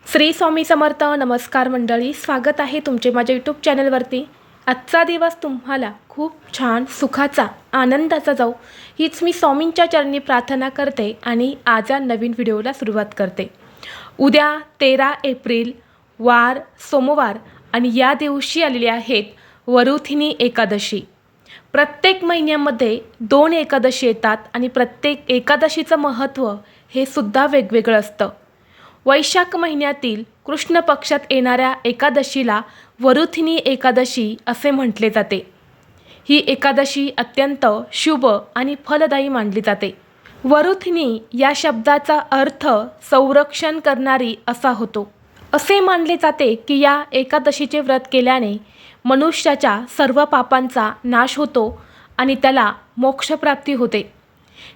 श्री स्वामी समर्थ. नमस्कार मंडळी, स्वागत आहे तुमचे माझ्या यूट्यूब चॅनलवरती. आजचा दिवस तुम्हाला खूप छान सुखाचा आनंदाचा जाऊ हीच मी स्वामींच्या चरणी प्रार्थना करते आणि आज या नवीन व्हिडिओला सुरुवात करते. उद्या 13 एप्रिल वार सोमवार आणि या दिवशी आलेली आहेत वरुथिनी एकादशी. प्रत्येक महिन्यामध्ये 2 एकादशी येतात आणि प्रत्येक एकादशीचं महत्त्व हे सुद्धा वेगवेगळं असतं. वैशाख महिन्यातील कृष्ण पक्षात येणाऱ्या एकादशीला वरुथिनी एकादशी असे म्हटले जाते. ही एकादशी अत्यंत शुभ आणि फलदायी मानली जाते. वरुथिनी या शब्दाचा अर्थ संरक्षण करणारी असा होतो. असे मानले जाते की या एकादशीचे व्रत केल्याने मनुष्याच्या सर्व पापांचा नाश होतो आणि त्याला मोक्षप्राप्ती होते.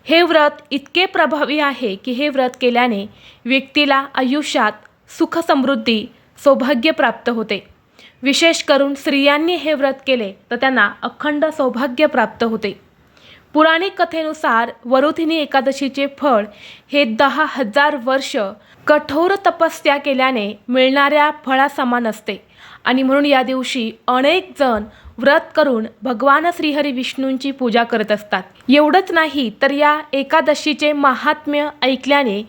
हे व्रत इतके प्रभावी आहे की हे व्रत केल्याने व्यक्तीला आयुष्यात सुख समृद्धी सौभाग्य प्राप्त होते. विशेष करून स्त्रियांनी हे व्रत केले तर त्यांना अखंड सौभाग्य प्राप्त होते. पुराणिक कथेनुसार वरुथिनी एकादशीचे फळ हे 10,000 वर्ष कठोर तपस्या केल्याने मिळणाऱ्या फळासमान असते आणि म्हणून या दिवशी अनेक जण व्रत करून भगवान श्रीहरी विष्णूंची पूजा करत असतात. एवढंच नाही तर या एकादशीचे महात्म्य ऐकल्याने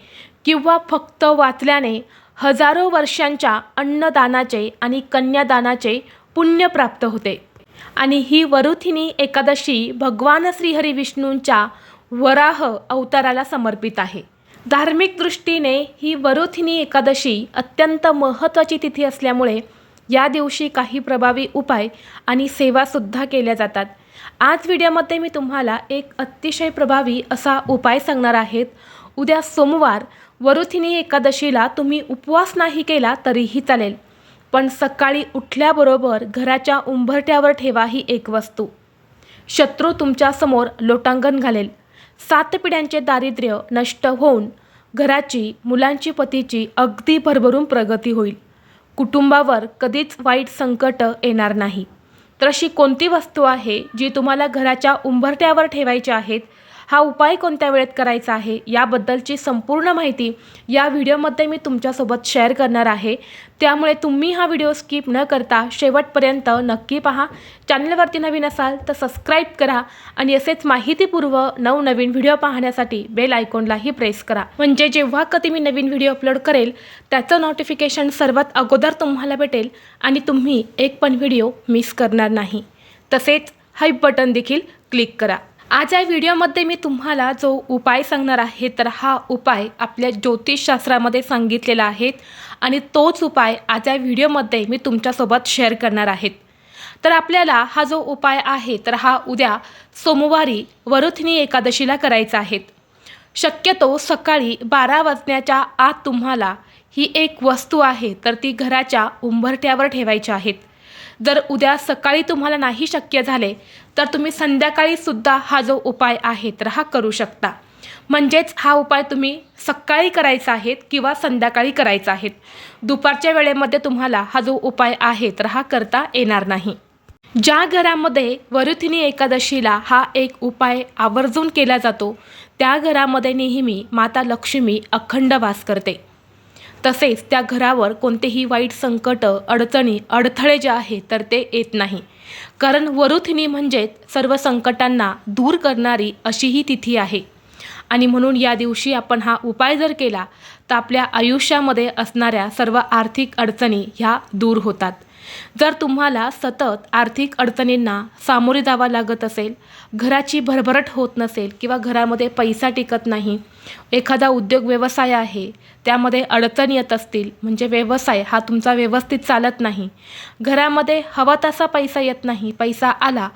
किंवा फक्त वाचल्याने हजारो वर्षांच्या अन्नदानाचे आणि कन्यादानाचे पुण्य प्राप्त होते. आणि ही वरुथिनी एकादशी भगवान श्रीहरी विष्णूंच्या वराह अवताराला समर्पित आहे. धार्मिक दृष्टीने ही वरुथिनी एकादशी अत्यंत महत्त्वाची तिथी असल्यामुळे या दिवशी काही प्रभावी उपाय आणि सेवासुद्धा केल्या जातात. आज व्हिडिओमध्ये मी तुम्हाला एक अतिशय प्रभावी असा उपाय सांगणार आहेत. उद्या सोमवार वरुथिनी एकादशीला तुम्ही उपवास नाही केला तरीही चालेल, पण सकाळी उठल्याबरोबर घराच्या उंबरठ्यावर ठेवा ही एक वस्तू. शत्रू तुमच्यासमोर लोटांगण घालेल. 7 पिढ्यांचे दारिद्र्य नष्ट होऊन घराची, मुलांची, पतीची अगदी भरभरून प्रगती होईल. कुटुंबावर कधीच वाईट संकट येणार नाही. तर अशी कोणती वस्तू आहे जी तुम्हाला घराच्या उंबरठ्यावर ठेवायची आहेत, हा उपाय कोणत्या वेळेत करायचा आहे याबद्दलची संपूर्ण माहिती या व्हिडिओमध्ये मी तुमच्यासोबत शेअर करणार आहे. त्यामुळे तुम्ही हा व्हिडिओ स्किप न करता शेवटपर्यंत नक्की पहा. चॅनलवरती नवीन असाल तर सबस्क्राईब करा आणि असेच माहितीपूर्व नवनवीन व्हिडिओ पाहण्यासाठी बेल आयकॉनलाही प्रेस करा, म्हणजे जेव्हा कधी मी नवीन व्हिडिओ अपलोड करेल त्याचं नोटिफिकेशन सर्वात अगोदर तुम्हाला भेटेल आणि तुम्ही एक पण व्हिडिओ मिस करणार नाही. तसेच हाईप बटन देखील क्लिक करा. आज या व्हिडिओमध्ये मी तुम्हाला जो उपाय सांगणार आहे तर हा उपाय आपल्या ज्योतिषशास्त्रामध्ये सांगितलेला आहे आणि तोच उपाय आज या व्हिडिओमध्ये मी तुमच्यासोबत शेअर करणार आहेत. तर आपल्याला हा जो उपाय आहे तर हा उद्या सोमवारी वरुथिनी एकादशीला करायचा आहे. शक्यतो सकाळी 12 वाजण्याच्या आत तुम्हाला ही एक वस्तू आहे तर ती घराच्या उंबरठ्यावर ठेवायची आहेत. जर उद्या सकाळी तुम्हाला नाही शक्य झाले तर तुम्ही संध्याकाळी सुद्धा हा जो उपाय आहे तर हा करू शकता. म्हणजेच हा उपाय तुम्ही सकाळी करायचा आहे किंवा संध्याकाळी करायचा आहे. दुपारच्या वेळेमध्ये तुम्हाला हा जो उपाय आहे तर हा करता येणार नाही. ज्या घरामध्ये वरुथिनी एकादशीला हा एक उपाय आवर्जून केला जातो त्या घरामध्ये नेहमी माता लक्ष्मी अखंड वास करते. तसेच त्या घरावर कोणतेही वाईट संकट, अडचणी, अडथळे जे आहे तर ते येत नाही. कारण वरुथिनी म्हणजेच सर्व संकटांना दूर करणारी अशी ही तिथी आहे आणि म्हणून या दिवशी आपण हा उपाय जर केला तर आपल्या आयुष्यामध्ये असणाऱ्या सर्व आर्थिक अडचणी ह्या दूर होतात. जर तुम्हाला सतत आर्थिक अडचणींना सामोरे जावं लागत असेल, घराची भरभराट होत नसेल किंवा घरामध्ये पैसा टिकत नाही, एखादा उद्योग व्यवसाय आहे त्यामध्ये अडचणी येत असतील, म्हणजे व्यवसाय हा तुमचा व्यवस्थित चालत नाही, घरामध्ये हवा तसा पैसा येत नाही, पैसा आला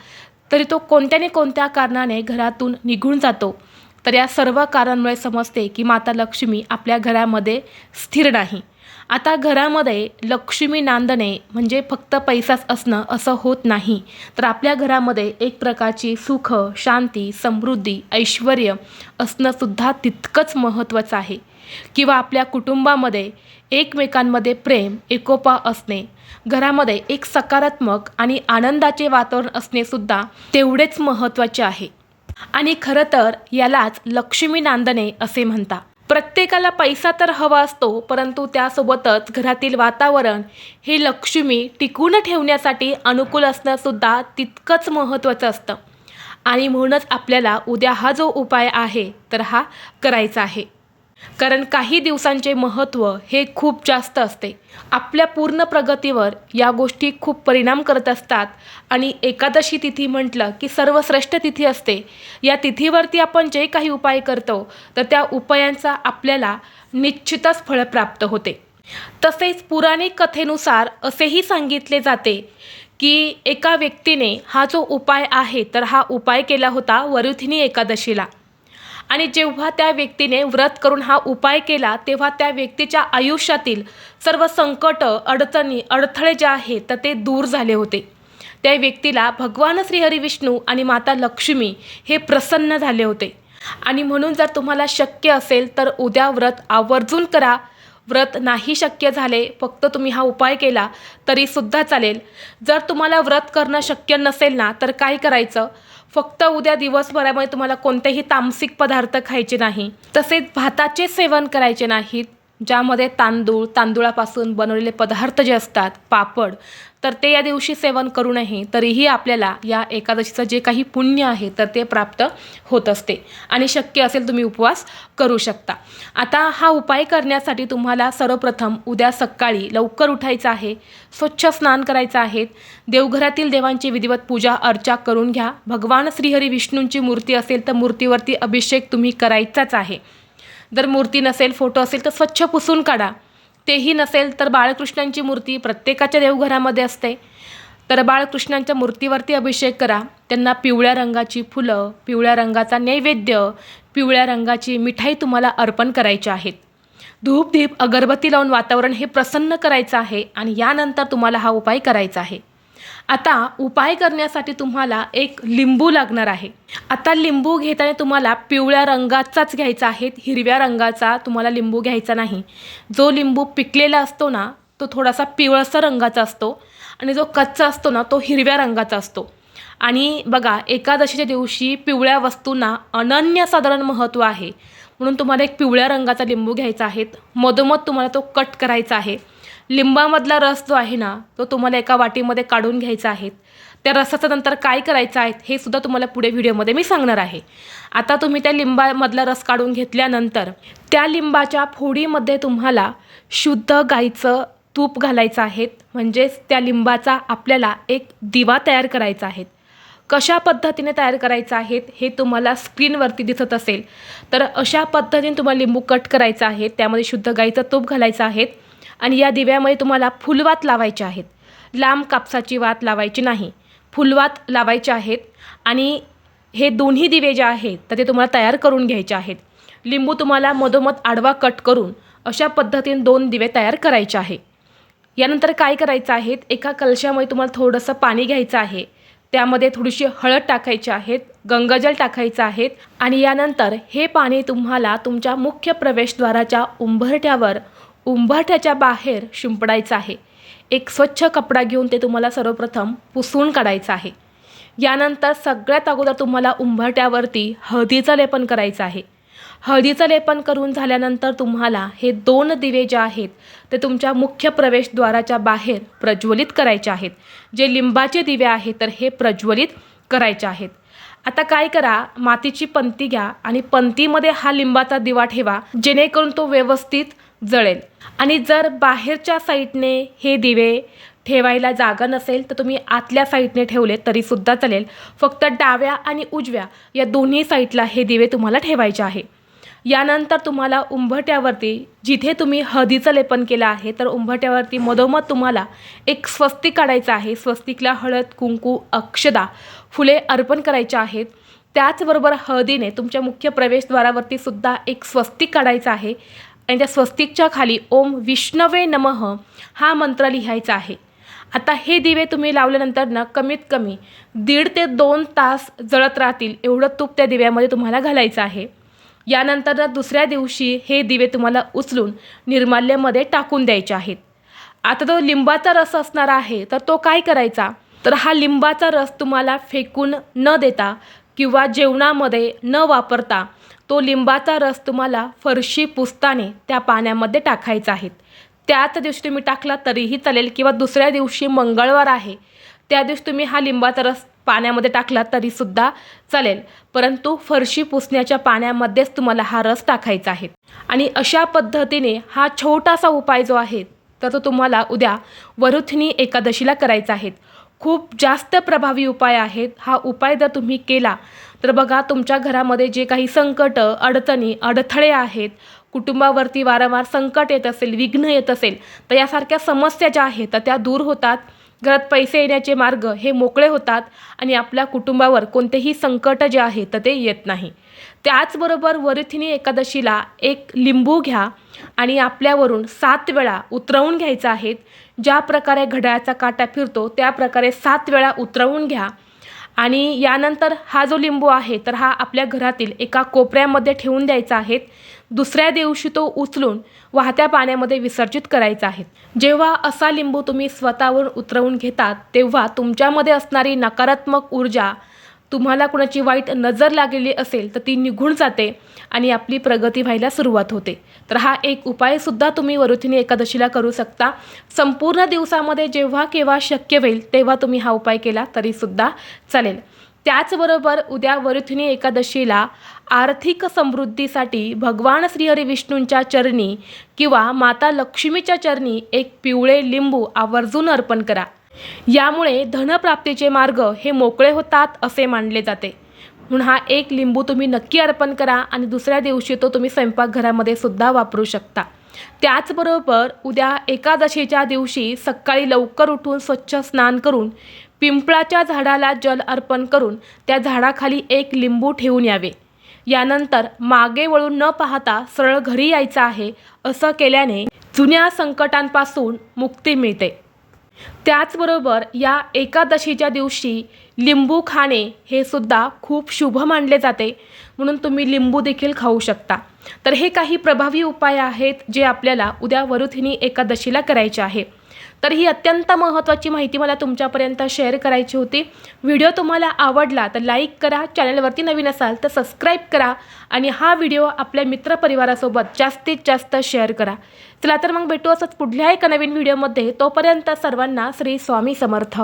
तरी तो कोणत्या कोणत्या कारणाने घरातून निघून जातो, तर या सर्व कारणांमुळे समजते की माता लक्ष्मी आपल्या घरामध्ये स्थिर नाही. आता घरामध्ये लक्ष्मी नांदणे म्हणजे फक्त पैसाच असणं असं होत नाही, तर आपल्या घरामध्ये एक प्रकारची सुख, शांती, समृद्धी, ऐश्वर्य असणंसुद्धा तितकंच महत्त्वाचं आहे. किंवा आपल्या कुटुंबामध्ये एकमेकांमध्ये प्रेम, एकोपा असणे, घरामध्ये एक सकारात्मक आणि आनंदाचे वातावरण असणेसुद्धा तेवढेच महत्त्वाचे आहे. आणि खरं तर यालाच लक्ष्मी नांदणे असे म्हणतात. प्रत्येकाला पैसा तर हवा असतो, परंतु त्यासोबतच घरातील वातावरण हे लक्ष्मी टिकून ठेवण्यासाठी अनुकूल असणंसुद्धा तितकंच महत्त्वाचं असतं. आणि म्हणूनच आपल्याला उद्या हा जो उपाय आहे तर हा करायचा आहे. कारण काही दिवसांचे महत्त्व हे खूप जास्त असते. आपल्या पूर्ण प्रगतीवर या गोष्टी खूप परिणाम करत असतात. आणि एकादशी तिथी म्हटलं की सर्वश्रेष्ठ तिथी असते. या तिथीवरती आपण जे काही उपाय करतो तर त्या उपायांचा आपल्याला निश्चितच फळ प्राप्त होते. तसेच पुराणिक कथेनुसार असेही सांगितले जाते की एका व्यक्तीने हा जो उपाय आहे तर हा उपाय केला होता वरुथिनी एकादशीला. आणि जेव्हा त्या व्यक्तीने व्रत करून हा उपाय केला तेव्हा त्या व्यक्तीच्या आयुष्यातील सर्व संकट, अडचणी, अडथळे जे आहेत तर ते दूर झाले होते. त्या व्यक्तीला भगवान श्रीहरी विष्णू आणि माता लक्ष्मी हे प्रसन्न झाले होते. आणि म्हणून जर तुम्हाला शक्य असेल तर उद्या व्रत आवर्जून करा. व्रत नाही शक्य झाले, फक्त तुम्ही हा उपाय केला तरीसुद्धा चालेल. जर तुम्हाला व्रत करणं शक्य नसेल ना तर काय करायचं, फक्त उद्या दिवसभरामध्ये तुम्हाला कोणतेही तामसिक पदार्थ खायचे नाही. तसेच भाताचे सेवन करायचे नाहीत, ज्यामध्ये तांदूळापासून बनवलेले पदार्थ जे असतात, पापड, तर ते या दिवशी सेवन करू नये. तरीही आपल्याला या एकादशीचं जे काही पुण्य आहे तर ते प्राप्त होत असते. आणि शक्य असेल तुम्ही उपवास करू शकता. आता हा उपाय करण्यासाठी तुम्हाला सर्वप्रथम उद्या सकाळी लवकर उठायचं आहे. स्वच्छ स्नान करायचं आहे. देवघरातील देवांची विधिवत पूजा अर्चा करून घ्या. भगवान श्रीहरी विष्णूंची मूर्ती असेल तर मूर्तीवरती अभिषेक तुम्ही करायचाच आहे. जर मूर्ती नसेल, फोटो असेल तर स्वच्छ पुसून काढा. तेही नसेल तर बाळकृष्णांची मूर्ती प्रत्येकाच्या देवघरामध्ये असते, तर बाळकृष्णांच्या मूर्तीवरती अभिषेक करा. त्यांना पिवळ्या रंगाची फुलं, पिवळ्या रंगाचा नैवेद्य, पिवळ्या रंगाची मिठाई तुम्हाला अर्पण करायची आहेत. धूप दीप अगरबत्ती लावून वातावरण हे प्रसन्न करायचं आहे. आणि यानंतर तुम्हाला हा उपाय करायचा आहे. आता उपाय करण्यासाठी तुम्हाला एक लिंबू लागणार आहे. आता लिंबू घेताना तुम्हाला पिवळ्या रंगाचाच घ्यायचा आहे, हिरव्या रंगाचा तुम्हाला लिंबू घ्यायचा नाही. जो लिंबू पिकलेला असतो ना तो थोडासा पिवळसर रंगाचा असतो आणि जो कच्चा असतो ना तो हिरव्या रंगाचा असतो. आणि बघा, एकादशीच्या दिवशी पिवळ्या वस्तूंना अनन्यसाधारण महत्त्व आहे. म्हणून तुम्हाला एक पिवळ्या रंगाचा लिंबू घ्यायचा आहे. मधोमध तुम्हाला तो कट करायचा आहे. लिंबामधला रस जो आहे ना तो तुम्हाला एका वाटीमध्ये काढून घ्यायचा आहे. त्या रसाचं नंतर काय करायचं आहे हे सुद्धा तुम्हाला पुढे व्हिडिओमध्ये मी सांगणार आहे. आता तुम्ही त्या लिंबामधला रस काढून घेतल्यानंतर त्या लिंबाच्या फोडीमध्ये तुम्हाला शुद्ध गाईचं तूप घालायचं आहे. म्हणजेच त्या लिंबाचा आपल्याला एक दिवा तयार करायचा आहे. कशा पद्धतीने तयार करायचं आहे हे तुम्हाला स्क्रीनवरती दिसत असेल, तर अशा पद्धतीने तुम्हाला लिंबू कट करायचा आहे. त्यामध्ये शुद्ध गाईचं तूप घालायचं आहे. आणि या दिव्यामध्ये तुम्हाला फुलवात लावायचे आहेत. लांब कापसाची वात लावायची नाही, फुलवात लावायचे आहेत. आणि हे दोन्ही दिवे जे आहेत तर ते तुम्हाला तयार करून घ्यायचे आहेत. लिंबू तुम्हाला मधोमध आडवा कट करून अशा पद्धतीने 2 दिवे तयार करायचे आहे. यानंतर काय करायचं आहे, एका कलशामध्ये तुम्हाला थोडंसं पाणी घ्यायचं आहे. त्यामध्ये थोडीशी हळद टाकायची आहेत, गंगाजल टाकायचं आहे. आणि यानंतर हे पाणी तुम्हाला तुमच्या मुख्य प्रवेशद्वाराच्या उंबरठ्याच्या बाहेर शिंपडायचं आहे. एक स्वच्छ कपडा घेऊन ते तुम्हाला सर्वप्रथम पुसून काढायचं आहे. यानंतर सगळ्यात अगोदर तुम्हाला उंबरठ्यावरती हळदीचं लेपन करायचं आहे. हळदीचं लेपन करून झाल्यानंतर तुम्हाला हे 2 दिवे जे आहेत ते तुमच्या मुख्य प्रवेशद्वाराच्या बाहेर प्रज्वलित करायचे आहेत. जे लिंबाचे दिवे आहेत तर हे प्रज्वलित करायचे आहेत. आता काय करा, मातीची पंती घ्या आणि पंतीमध्ये हा लिंबाचा दिवा ठेवा, जेणेकरून तो व्यवस्थित जळेल. आणि जर बाहेरच्या साईडने हे दिवे ठेवायला जागा नसेल तर तुम्ही आतल्या साईडने ठेवले तरीसुद्धा चालेल. फक्त डाव्या आणि उजव्या या दोन्ही साईडला हे दिवे तुम्हाला ठेवायचे आहे. यानंतर तुम्हाला उंबरठ्यावरती जिथे तुम्ही हळदीचं लेपन केलं आहे तर उंबरठ्यावरती मधोमध तुम्हाला एक स्वस्तिक काढायचं आहे. स्वस्तिकला हळद, कुंकू, अक्षदा, फुले अर्पण करायचे आहेत. त्याचबरोबर हळदीने तुमच्या मुख्य प्रवेशद्वारावरती सुद्धा एक स्वस्तिक काढायचं आहे. आणि त्या स्वस्तिकच्या खाली ओम विष्णवे नमः हा मंत्र लिहायचा आहे. आता हे दिवे तुम्ही लावल्यानंतर ना कमीत कमी 1.5 ते 2 तास जळत राहतील एवढं तूप त्या दिव्यामध्ये तुम्हाला घालायचं आहे. यानंतर दुसऱ्या दिवशी हे दिवे तुम्हाला उचलून निर्माल्यमध्ये टाकून द्यायचे आहेत. आता तो लिंबाचा रस असणार आहे तर तो काय करायचा, तर हा लिंबाचा रस तुम्हाला फेकून न देता किंवा जेवणामध्ये न वापरता तो लिंबाचा रस तुम्हाला फरशी पुसताना त्या पाण्यामध्ये टाकायचा आहे. त्याच दिवशी तुम्ही टाकला तरीही चालेल किंवा दुसऱ्या दिवशी मंगळवार आहे त्या दिवशी तुम्ही हा लिंबाचा रस पाण्यामध्ये टाकला तरीसुद्धा चालेल, परंतु फरशी पुसण्याच्या पाण्यामध्येच तुम्हाला हा रस टाकायचा आहे. आणि अशा पद्धतीने हा छोटासा उपाय जो आहे तर तो तुम्हाला उद्या वरुथिनी एकादशीला करायचा आहे. खूप जास्त प्रभावी उपाय आहेत. हा उपाय जर तुम्ही केला तर बघा तुमच्या घरामध्ये जे काही संकट, अडचणी, अडथळे आहेत, कुटुंबावरती वारंवार संकट येत असेल, विघ्न येत असेल तर यासारख्या समस्या ज्या आहेत तर त्या दूर होतात. घरात पैसे येण्याचे मार्ग हे मोकळे होतात आणि आपल्या कुटुंबावर कोणतेही संकट जे आहे तर ते येत नाही. त्याचबरोबर वरुथिनी एकादशीला एक लिंबू घ्या आणि आपल्यावरून 7 वेळा उतरवून घ्यायचा आहे. ज्या प्रकारे घड्याळाचा काटा फिरतो त्या प्रकारे 7 वेळा उतरवून घ्या. आणि यानंतर हा जो लिंबू आहे तर हा आपल्या घरातील एका कोपऱ्यामध्ये ठेवून द्यायचा आहे. दुसऱ्या दिवशी तो उचलून वाहत्या पाण्यामध्ये विसर्जित करायचा आहे. जेव्हा असा लिंबू तुम्ही स्वतःवर उतरवून घेतात तेव्हा तुमच्यामध्ये असणारी नकारात्मक ऊर्जा, तुम्हाला कुणाची वाईट नजर लागलेली असेल तर ती निघून जाते आणि आपली प्रगती व्हायला सुरुवात होते. तर हा एक उपायसुद्धा तुम्ही वरुथिनी एकादशीला करू शकता. संपूर्ण दिवसामध्ये जेव्हा केव्हा शक्य होईल तेव्हा तुम्ही हा उपाय केला तरीसुद्धा चालेल. त्याचबरोबर उद्या वरुथिनी एकादशीला आर्थिक समृद्धीसाठी भगवान श्रीहरी विष्णूंच्या चरणी किंवा माता लक्ष्मीच्या चरणी एक पिवळे लिंबू आवर्जून अर्पण करा. यामुळे धनप्राप्तीचे मार्ग हे मोकळे होतात असे मानले जाते. म्हणून हा एक लिंबू तुम्ही नक्की अर्पण करा आणि दुसऱ्या दिवशी तो तुम्ही स्वयंपाकघरामध्ये सुद्धा वापरू शकता. त्याचबरोबर उद्या एकादशीच्या दिवशी सकाळी लवकर उठून स्वच्छ स्नान करून पिंपळाच्या झाडाला जल अर्पण करून त्या झाडाखाली एक लिंबू ठेवून यावे. यानंतर मागे वळून न पाहता सरळ घरी यायचं आहे. असं केल्याने जुन्या संकटांपासून मुक्ती मिळते. त्याचबरोबर या एकादशीच्या दिवशी लिंबू खाणे हे सुद्धा खूप शुभ मानले जाते, म्हणून तुम्ही लिंबू देखील खाऊ शकता. तर हे काही प्रभावी उपाय आहेत जे आपल्याला उद्या वरुथिनी एकादशीला करायचे आहे. तर ही अत्यंत महत्त्वाची माहिती मला तुमच्यापर्यंत शेअर करायची होती. व्हिडिओ तुम्हाला आवडला तर लाईक करा, चॅनलवरती नवीन असाल तर सबस्क्राईब करा आणि हा व्हिडिओ आपल्या मित्रपरिवारासोबत जास्तीत जास्त शेअर करा. चला तर मग भेटू असंच पुढल्या एका नवीन व्हिडिओमध्ये. तोपर्यंत सर्वांना श्री स्वामी समर्थ.